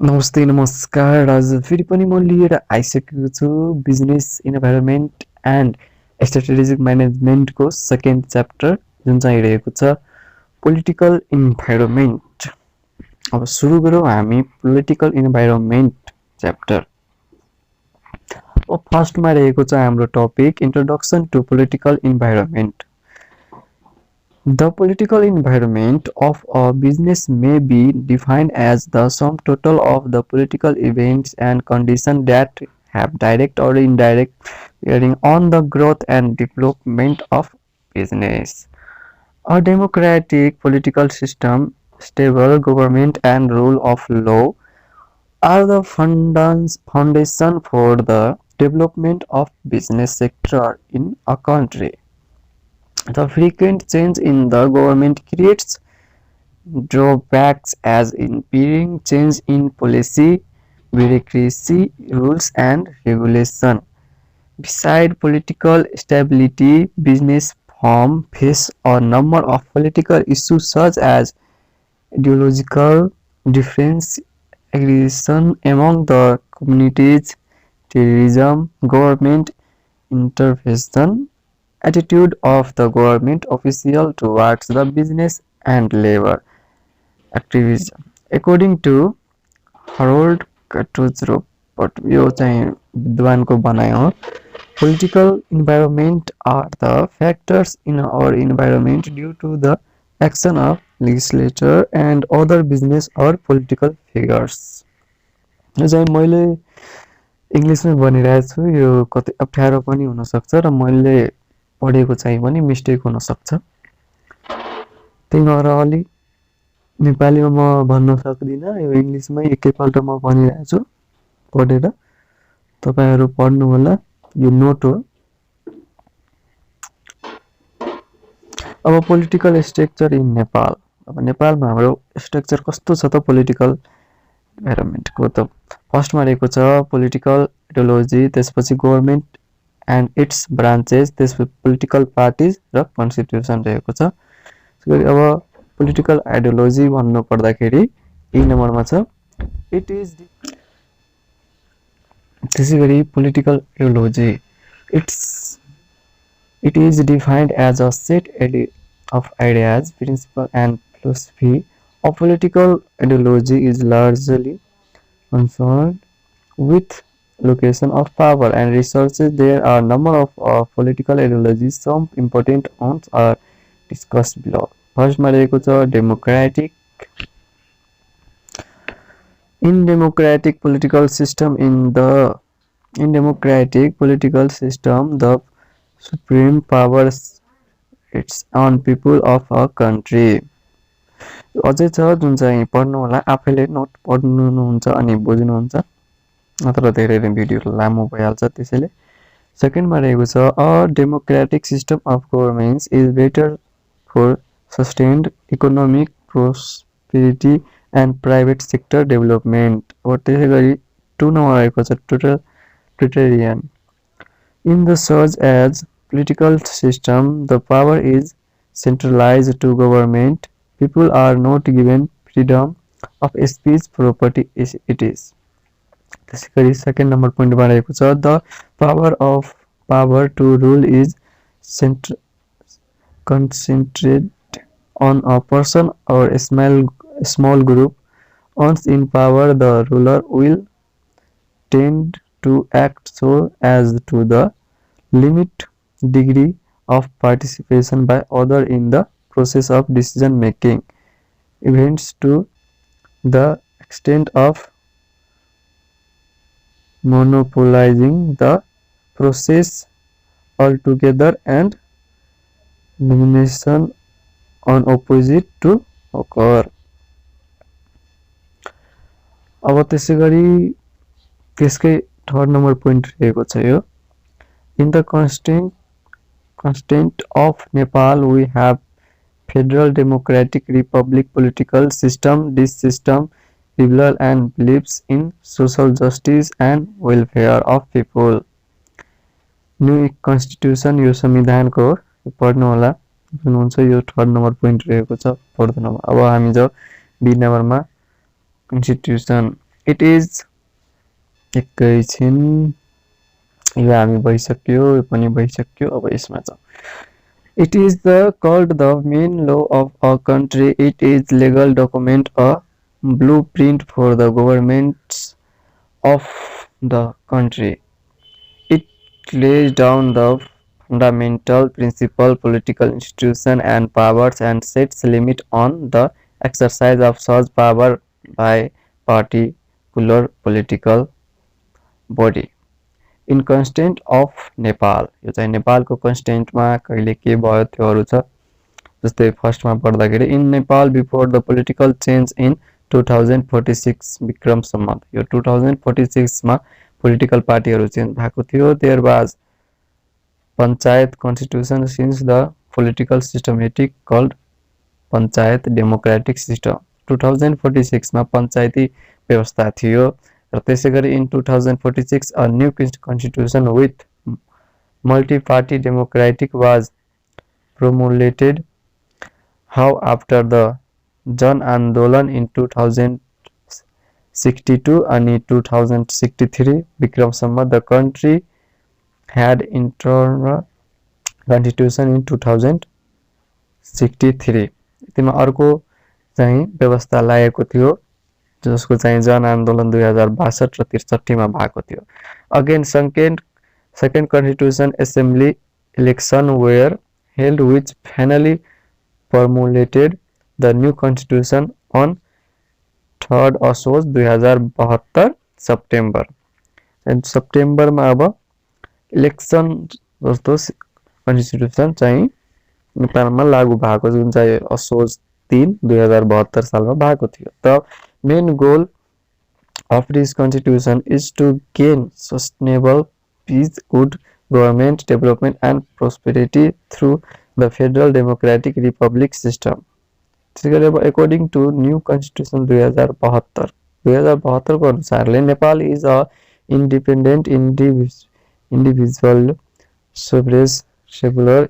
नमस्ते नमस्कार आज फेरि पनि म लिएर आइसकेको छु बिजनेस इन्भाइरोमेन्ट एन्ड स्ट्राटेजिक म्यानेजमेन्टको सेकेन्ड च्याप्टर जुन चाहिँ रहेको छ पोलिटिकल इन्भाइरोमेन्ट। अब सुरु गरौँ हामी पोलिटिकल इन्भाइरोमेन्ट च्याप्टर। अब फर्स्टमा रहेको छ हाम्रो topic introduction to political environment. The political environment of a business may be defined as the sum total of the political events and conditions that have direct or indirect bearing on the growth and development of business. A democratic political system, stable government, and rule of law are the foundation for the development of business sector in a country. The frequent change in the government creates drawbacks as impeding change in policy, bureaucracy, rules and regulation. Beside political stability, business firms face a number of political issues such as ideological difference, aggression among the communities, terrorism, government intervention, attitude of the government official towards the business and labor activism. According to Harold Kutuzov, यो चाहिँ विद्वानको भनाइ हो, political environment are the factors in our environment due to the action of legislature and other business or political figures. यो चाहिँ मैले इङ्ग्लिसमै भनिरहेको छु, यो कति अप्ठ्यारो पनि हुन सक्छ र मैले पढेको चाहिँ पनि मिस्टेक हुन सक्छ, त्यही भएर अलि नेपालीमा म भन्न सक्दिनँ, यो इङ्ग्लिसमै एकैपल्ट म भनिरहेको छु पढेर, तपाईहरु पढ्नु होला, यो नोट हो। अब पोलिटिकल स्ट्रक्चर इन नेपाल। अब नेपालमा हाम्रो स्ट्रक्चर कस्तो छ त पोलिटिकल इन्भाइरोमेन्टको त फर्स्टमा रहेको छ पोलिटिकल आइडियोलोजी, त्यसपछि गभर्नमेन्ट and its branches, त्यसपछि political parties र constitution रहेको छ। त्यसैगरी अब political ideology भन्नु पर्दाखेरि ए नम्बरमा छ त्यसैगरी political ideology it is defined as a set of ideas, principles and philosophy. A political ideology is largely concerned with location of power and resources. There are a number of political ideologies. Some important ones are discussed below. First मा रहेको छ democratic. In democratic political system, the supreme power it's on people of a country. अझै छ जुन चाहिँ पढ्नु होला, आफैले नोट पढ्नुहुन्छ अनि बुझ्नुहुन्छ, नत्र धेरै भिडियो लामो भइहाल्छ त्यसैले। सेकेन्डमा रहेको छ a democratic system of governance is better for sustained economic prosperity and private sector development. अब त्यसैगरी 2 नम्बर रहेको छ totalitarian. In the such a political system the power is centralised to government, people are not given freedom of speech, property it is. त्यसैगरी second number पोइन्टमा रहेको छ the power to rule is concentrated on a person or a small group. Once in power, the ruler will tend to act so as to the limit degree of participation by other in the process of decision making events to the extent of monopolizing the process altogether and domination on opposite to occur. अब त्यसैगरी त्यसकै third number point रहेको छ यो in the constitution of Nepal we have Federal Democratic Republic political system. This system liberal and believes in social justice and welfare of people. New constitution यो संविधानको पढ्नु होला, हुनुहुन्छ यो थर्ड नम्बर पोइन्ट रहेको छ पढ्दैन। अब हामी जाऊ बी नम्बरमा constitution. It is एकैछिन यो हामी भइसक्यो यो पनि भइसक्यो अब यसमा छ It is the called the main law of a country. It is legal document, a blueprint for the governments of the country. It lays down the fundamental principle, political institution and powers and sets limit on the exercise of such power by particular political body. In constant of Nepal यो चाहिँ नेपालको कन्स्टेन्टमा कहिले के भयो त्योहरू छ जस्तै फर्स्टमा पढ्दाखेरि in Nepal before the political change in 2046 Vikram Samvat यो 2046 मा पोलिटिकल पार्टीहरू चेन्ज भएको थियो there was panchayat constitution since the political systematic called panchayat democratic system 2046 मा पञ्चायती व्यवस्था थियो र त्यसैगरी in 2046 a new constitution with multi-party democratic was promulgated. How after the Jan Andolan in 2062 and in 2063 Bikram Sammat the country had internal constitution in 2063 त्यसमा अर्को चाहिँ व्यवस्था लागेको थियो जसको चाहिँ जन आन्दोलन 2062 र 63 मा भएको थियो again second constitution assembly election were held which finally promulgated the new constitution on 3rd असोज 2072 सेप्टेम्बर एन्ड सेप्टेम्बरमा अब इलेक्सन जस्तो कन्स्टिट्युसन चाहिँ नेपालमा लागू भएको जुन चाहिँ असोज 3 2072 सालमा भएको थियो त main goal of this constitution is to gain sustainable peace, good government, development and prosperity through the federal democratic republic system. According to new constitution 2072 को अनुसारले Nepal is a independent individual sovereign secular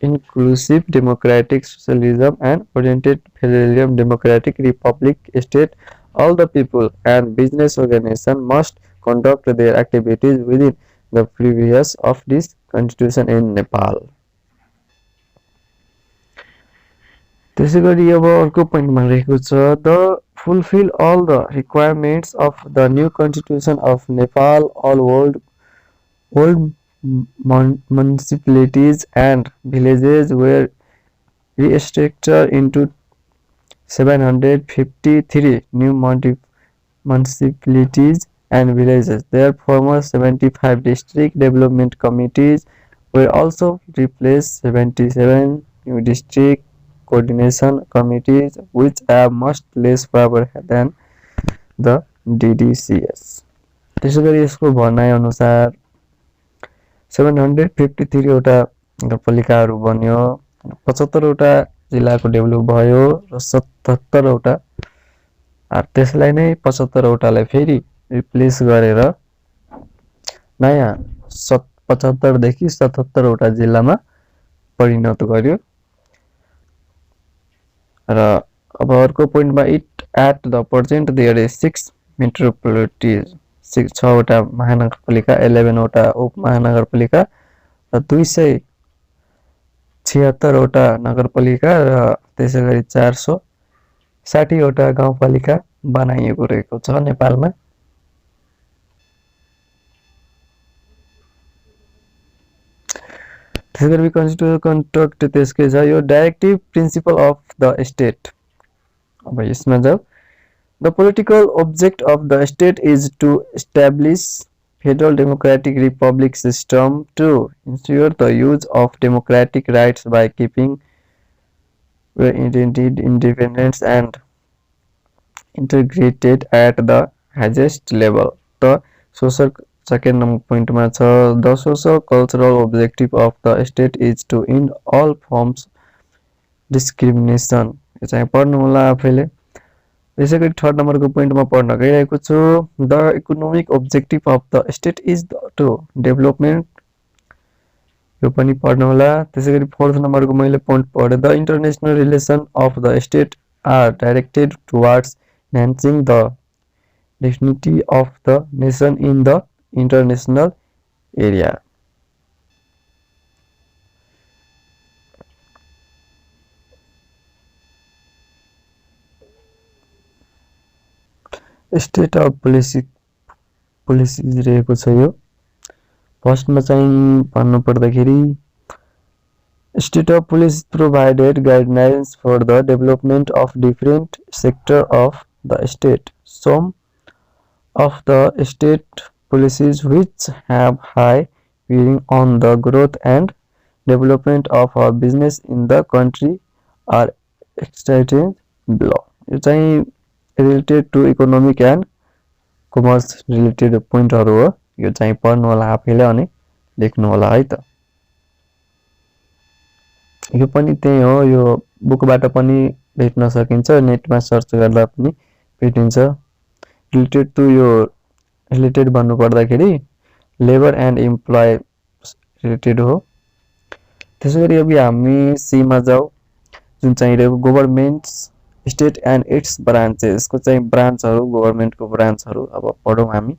inclusive democratic socialism and oriented federalism democratic republic state all the people and business organization must conduct their activities within the previous of this constitution in Nepal. त्यसैगरी अब अर्को पोइन्टमा रहेको छ the fulfill all the requirements of the new constitution of Nepal all world municipalities and villages were restructured into 753 new municipalities and villages. Their former 75 district development committees were also replaced 77 new district coordination committees which have much less power than the DDCS. त्यसैगरी यसको भनाइ अनुसार 753 वटा नगरपालिकाहरू बन्यो 75 वटा जिल्लाको develop भयो र 77 वटा त्यसलाई नै 75 वटालाई फेरि रिप्लेस गरेर नयाँ 75 देखि 77 वटा जिल्लामा परिणत गर्यो र अब अर्को पोइन्टमा it at the present there is 6 मेट्रोपोलिटिज 6 वटा महानगरपालिका 11 वटा उपमहानगरपालिका र 276 वटा नगरपालिका र त्यसैगरी 460 वटा गाउँपालिका बनाइएको रहेको छ नेपालमा त्यसैगरी कन्स्टिट्युसन कन्ट्रक्ट त्यसकै छ यो डाइरेक्टिभ प्रिन्सिपल अफ द स्टेट अब यसमा जाऊ The political object of the state is to establish federal democratic republic system to ensure the use of democratic rights by keeping independence and integrated at the highest level. The social second point the social cultural objective of the state is to end all forms discrimination. चाहिँ पढ्नु होला आफैले त्यसैगरी third नम्बरको पोइन्टमा पढ्न गइरहेको छु the economic objective of the state is to development यो पनि पढ्नु होला त्यसैगरी फोर्थ नम्बरको मैले पोइन्ट पढे the international relation of the state are directed towards enhancing the dignity of the nation in the international area. State of policies रहेको छ यो। फर्स्टमा चाहिँ भन्नुपर्दाखेरि state of police provided guidelines for the development of different sector of the state. Some of the state policies which have high bearing on the growth and development of a business in the country are stated below. यो चाहिँ related to economic and commerce related पोइन्टहरु हो। यो चाहिँ पढ्नु होला आफैले अनि लेख्नु होला है त। यो पनि त्यही हो, यो बुकबाट पनि भेट्न सकिन्छ, नेटमा सर्च गर्दा पनि भेटिन्छ। रिलेटेड टु यो रिलेटेड भन्नु पर्दाखेरि लेबर एन्ड एम्प्लोय रिलेटेड हो। त्यसैगरी अब हामी सी मा जाऊ, जुन चाहिँ रहेको गभर्नमेन्ट्स स्टेट एन्ड इट्स ब्रान्चेस को चाहिँ ब्रान्चहरु, गभर्नमेन्टको ब्रान्चहरु अब पढौं हामी।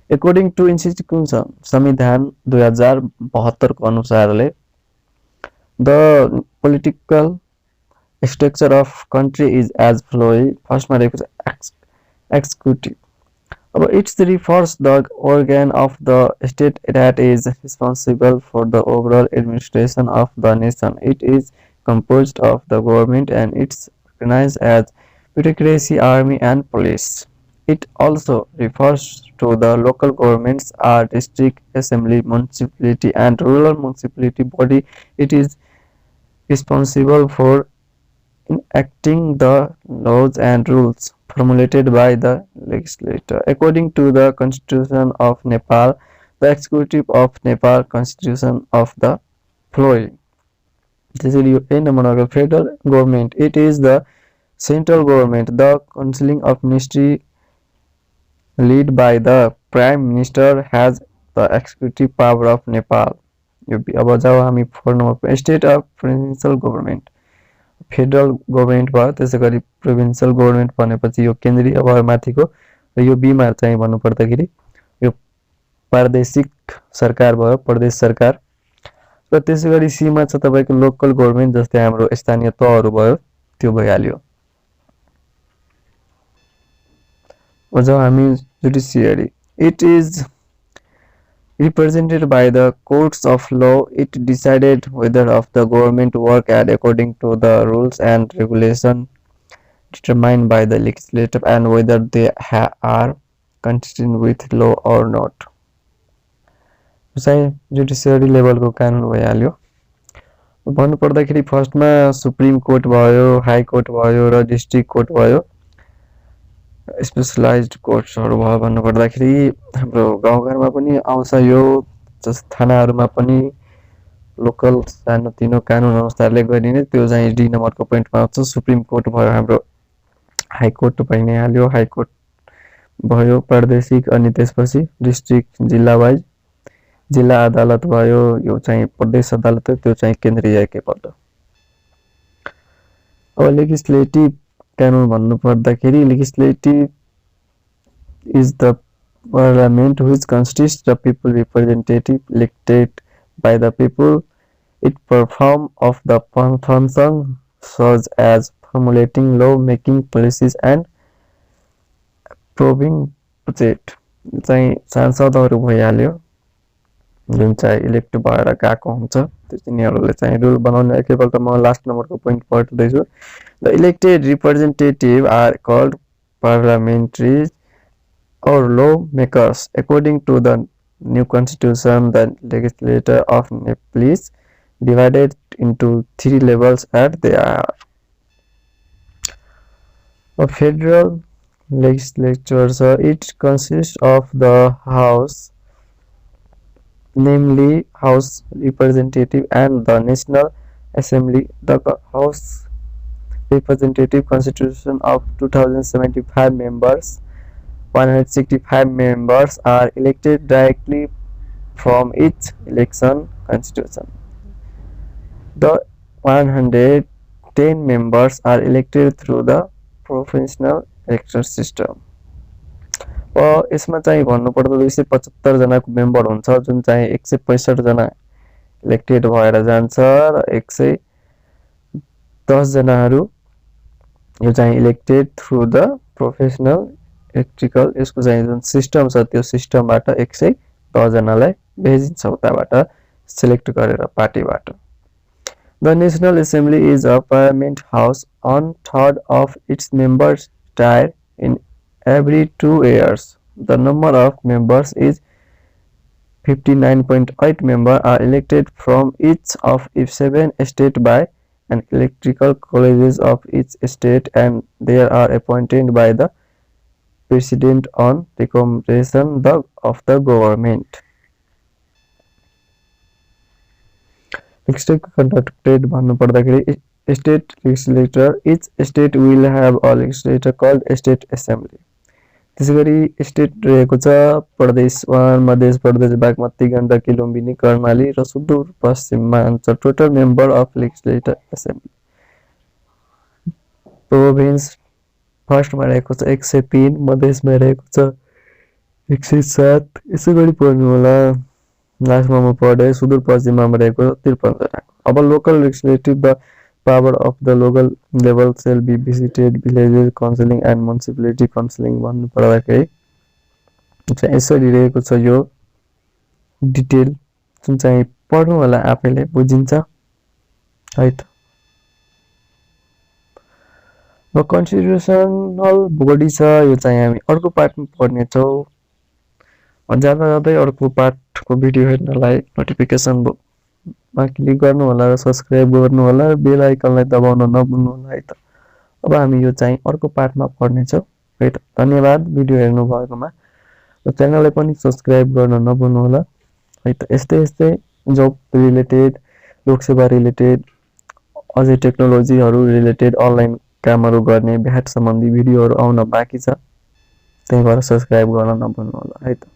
अकॉर्डिंग टु इन्स्टिट्युसन संविधान 2072 को अनुसारले the political structure of country is as follows. फर्स्टमा रहेको छ executive. अब it refers the organ of the state that is responsible for the overall administration of the nation. It is composed of the government and it's organized as bureaucracy, army and police. It also refers to the local governments are district assembly, municipality and rural municipality body. It is responsible for enacting the laws and rules formulated by the legislature. According to the Constitution of Nepal, the executive of Nepal Constitution of the following. This is the federal government. It is the central government. The counseling of ministry led by the prime minister has the executive power of Nepal. अब जाऊ हामी four number state of provincial government, federal government भयो, त्यसैगरी provincial government भनेपछि यो केन्द्रीय भयो माथिको, र यो बी मा चाहिँ भन्नु पर्दाखेरि यो प्रादेशिक सरकार भयो, प्रदेश सरकार, र त्यसैगरी सी मा छ तपाईको लोकल गभर्नमेन्ट जस्तै हाम्रो स्थानीय तहहरु भयो, त्यो भइहाल्यो। अब जाऊ हामी judiciary. It is represented by the courts of law. It decided whether of the government work and according to the rules and regulation determined by the legislature and whether they are consistent with law or not. चाहिँ judiciary लेभलको कानुन भइहाल्यो। भन्नु पर्दाखेरि फर्स्टमा supreme court भयो, high court भयो र डिस्ट्रिक्ट कोर्ट भयो, स्पेशलाइज्ड कोर्ट्सहरु भयो। भन्नु पर्दाखेरि हाम्रो गाउँघरमा पनि आउँछ यो, जस्तो थानाहरुमा पनि लोकल सानोतिनो कानुन अनुसारले गरिने, त्यो चाहिँ डी नम्बरको पोइन्टमा आउँछ। सुप्रिम कोर्ट भयो हाम्रो, हाई कोर्ट भइ नै हाल्यो, हाई कोर्ट भयो प्रादेशिक, अनि त्यसपछि डिस्ट्रिक्ट जिल्ला वाइज, जिल्ला अदालत भयो, यो चाहिँ प्रदेश अदालत हो, त्यो चाहिँ केन्द्रीय एकैपल्ट। अब लेजिस्लेटिभ कानुन भन्नु पर्दाखेरि legislative is the parliament which consists of people representative elected by the people. It perform of the function such as formulating law, making policies and approving budget. चाहिँ सांसदहरु भइहाल्यो, जुन चाहिँ इलेक्ट भएर गएको हुन्छ, त्यो तिनीहरुले चाहिँ रुल बनाउने। एकैपल्ट म लास्ट नम्बरको पोइन्ट पढ्दै छु। The elected representative are called parliamentary or lawmakers. According to the new constitution, the legislature of Nepal is divided into 3 levels and they are a federal legislature. So it consists of the house, namely House Representative, and the National Assembly. The House Representative Constitution of 2075 members, 165 members are elected directly from each election constitution. The 110 members are elected through the proportional election system. यसमा चाहिँ भन्नुपर्दा 275 जनाको member हुन्छ, जुन चाहिँ 165 जना elected भएर जान्छ र 110 जनाहरू यो चाहिँ elected through the professional electrical, यसको चाहिँ जुन सिस्टम छ त्यो सिस्टमबाट 110 जनालाई भेजिन्छ उताबाट सिलेक्ट गरेर पार्टीबाट। The National Assembly is a parliament house on third of its members retire in every 2 years. The number of members is 59.8 members are elected from each of its 7 states by an electoral colleges of each state, and they are appointed by the president on recommendation of the government. Legislative conducted भन्नुपर्दाखेरि state legislature, each state will have a legislature called state assembly. त्यसैगरी state रहेको छ प्रदेश 1, मध्य प्रदेश, बागमती, गण्डकी, लुम्बिनी, कर्णाली र सुदूरपश्चिममा हुन्छ। Total member of legislative assembly province फर्स्टमा रहेको छ 103, मधेसमा रहेको छ 107, यसै गरी पढ्नु होला। लास्टमा म पढे सुदूरपश्चिममा रहेको 53 जनाको। अब local legislative, the power of the local level shall be visited villages counseling and municipality counseling भन्नु पर्दाखेरि चाहिँ यसरी रहेको छ यो डिटेल, जुन चाहिँ पढ्नु होला आफैले बुझिन्छ है त। र कन्स्टिट्युसनल बडी छ, यो चाहिँ हामी अर्को पार्टमा पढ्ने छौँ। ज्यादा जाँदै अर्को पार्टको भिडियो हेर्नलाई नोटिफिकेसन मा क्लिक गर्नु होला र सब्स्क्राइब गर्नु होला र बेल आइकनलाई दबाउन नभुल्नु होला है त। अब हामी यो चाहिँ अर्को पार्टमा पढ्ने छौँ है त। धन्यवाद भिडियो हेर्नु भएकोमा, र च्यानललाई पनि सब्स्क्राइब गर्न नभुल्नु होला है त। यस्तै यस्तै जब रिलेटेड, लोकसेवा रिलेटेड, अझै टेक्नोलोजीहरू रिलेटेड अनलाइन कामहरू गर्ने भ्याट सम्बन्धी भिडियोहरू आउन बाँकी छ, त्यही भएर सब्स्क्राइब गर्न नभुल्नु होला है त।